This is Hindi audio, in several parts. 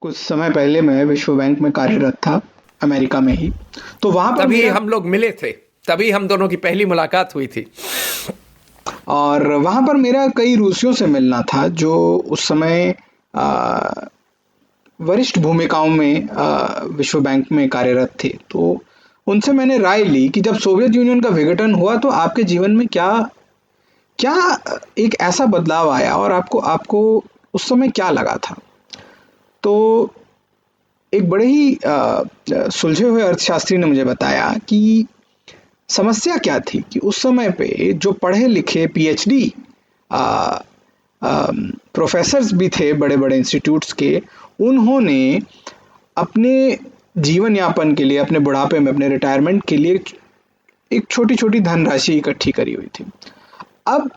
कुछ समय पहले मैं विश्व बैंक में कार्यरत था, अमेरिका में ही। तो वहाँ पर तभी हम लोग मिले थे, तभी हम दोनों की पहली मुलाकात हुई थी। और वहाँ पर मेरा कई रूसियों से मिलना था जो उस समय वरिष्ठ भूमिकाओं में विश्व बैंक में कार्यरत थे। तो उनसे मैंने राय ली कि जब सोवियत यूनियन का विघटन हुआ तो आपके जीवन में क्या क्या एक ऐसा बदलाव आया और आपको आपको उस समय क्या लगा था। तो एक बड़े ही सुलझे हुए अर्थशास्त्री ने मुझे बताया कि समस्या क्या थी कि उस समय पे जो पढ़े लिखे पीएचडी प्रोफेसर्स भी थे बड़े बड़े इंस्टीट्यूट्स के, उन्होंने अपने जीवन यापन के लिए, अपने बुढ़ापे में, अपने रिटायरमेंट के लिए एक छोटी छोटी धनराशि इकट्ठी करी हुई थी। अब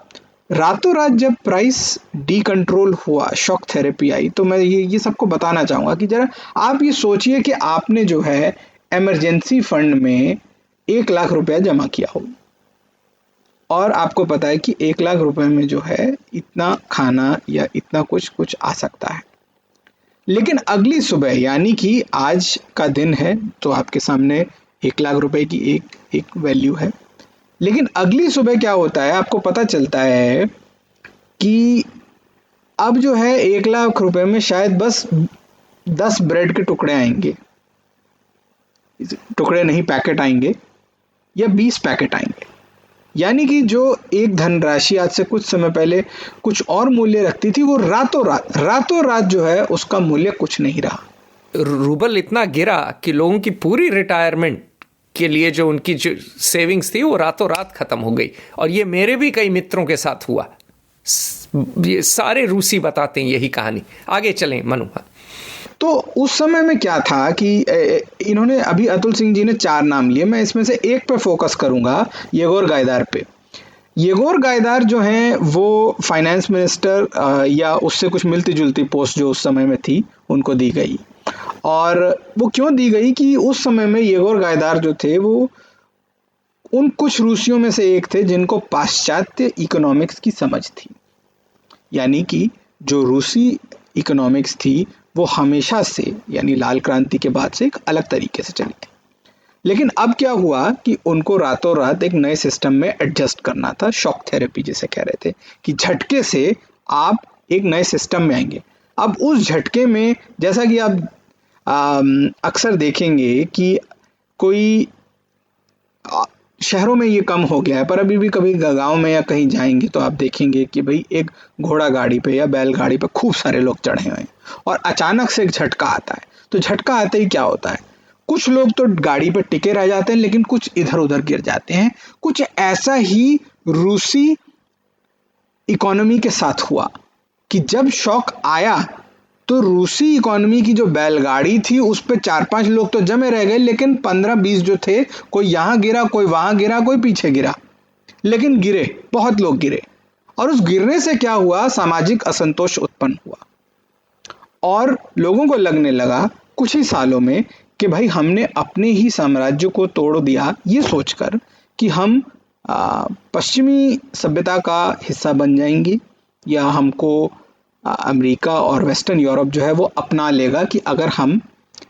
रातों रात जब प्राइस डी कंट्रोल हुआ, शॉक थेरेपी आई, तो मैं ये सबको बताना चाहूँगा कि जरा आप ये सोचिए कि आपने जो है इमरजेंसी फंड में 1 लाख रुपया जमा किया हो और आपको पता है कि 1 लाख रुपए में जो है इतना खाना या इतना कुछ आ सकता है। लेकिन अगली सुबह, यानी कि आज का दिन है तो आपके सामने 1 लाख रुपए की एक वैल्यू है। लेकिन अगली सुबह क्या होता है, आपको पता चलता है कि अब जो है 1 लाख रुपए में शायद बस 10 ब्रेड के टुकड़े आएंगे, टुकड़े नहीं पैकेट आएंगे, या 20 पैकेट आएंगे। यानी कि जो एक धनराशि आज से कुछ समय पहले कुछ और मूल्य रखती थी, वो रातों रात जो है उसका मूल्य कुछ नहीं रहा। रूबल इतना गिरा कि लोगों की पूरी रिटायरमेंट के लिए जो उनकी जो सेविंग्स थी वो रातों रात खत्म हो गई। और ये मेरे भी कई मित्रों के साथ हुआ। ये सारे रूसी बताते हैं यही कहानी। आगे चलें मनु। तो उस समय में क्या था कि इन्होंने, अभी अतुल सिंह जी ने 4 नाम लिए, मैं इसमें से एक पे फोकस करूंगा, येगोर गायदार पे। येगोर गायदार जो हैं वो फाइनेंस मिनिस्टर या उससे कुछ मिलती जुलती पोस्ट जो उस समय में थी उनको दी गई। और वो क्यों दी गई कि उस समय में येगोर गायदार जो थे वो उन कुछ रूसियों में से एक थे जिनको पाश्चात्य इकोनॉमिक्स की समझ थी। यानी कि जो रूसी इकोनॉमिक्स थी वो हमेशा से, यानी लाल क्रांति के बाद से, एक अलग तरीके से चली थी। लेकिन अब क्या हुआ कि उनको रातों रात एक नए सिस्टम में एडजस्ट करना था, शॉक थेरेपी जिसे कह रहे थे, कि झटके से आप एक नए सिस्टम में आएंगे। अब उस झटके में, जैसा कि आप अक्सर देखेंगे कि कोई शहरों में ये कम हो गया है, पर अभी भी कभी गांव में या कहीं जाएंगे तो आप देखेंगे कि भाई एक घोड़ा गाड़ी पे या बैलगाड़ी पे खूब सारे लोग चढ़े हुए हैं और अचानक से एक झटका आता है। तो झटका आते ही क्या होता है, कुछ लोग तो गाड़ी पे टिके रह जाते हैं, लेकिन कुछ इधर उधर गिर जाते हैं। कुछ ऐसा ही रूसी इकोनॉमी के साथ हुआ कि जब शॉक आया तो रूसी इकोनॉमी की जो बैलगाड़ी थी उस पे 4-5 लोग तो जमे रह गए, लेकिन 15-20 जो थे, कोई यहां गिरा, कोई वहां गिरा, कोई पीछे गिरा, लेकिन गिरे, बहुत लोग गिरे। और उस गिरने से क्या हुआ, सामाजिक असंतोष उत्पन्न हुआ और लोगों को लगने लगा कुछ ही सालों में कि भाई हमने अपने ही साम्राज्य को तोड़ दिया, ये सोचकर कि हम पश्चिमी सभ्यता का हिस्सा बन जाएंगे या हमको अमेरिका और वेस्टर्न यूरोप जो है वो अपना लेगा कि अगर हम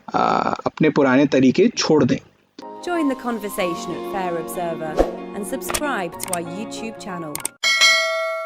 अपने पुराने तरीके छोड़ दें। Join the conversation at Fair Observer and subscribe to our YouTube channel.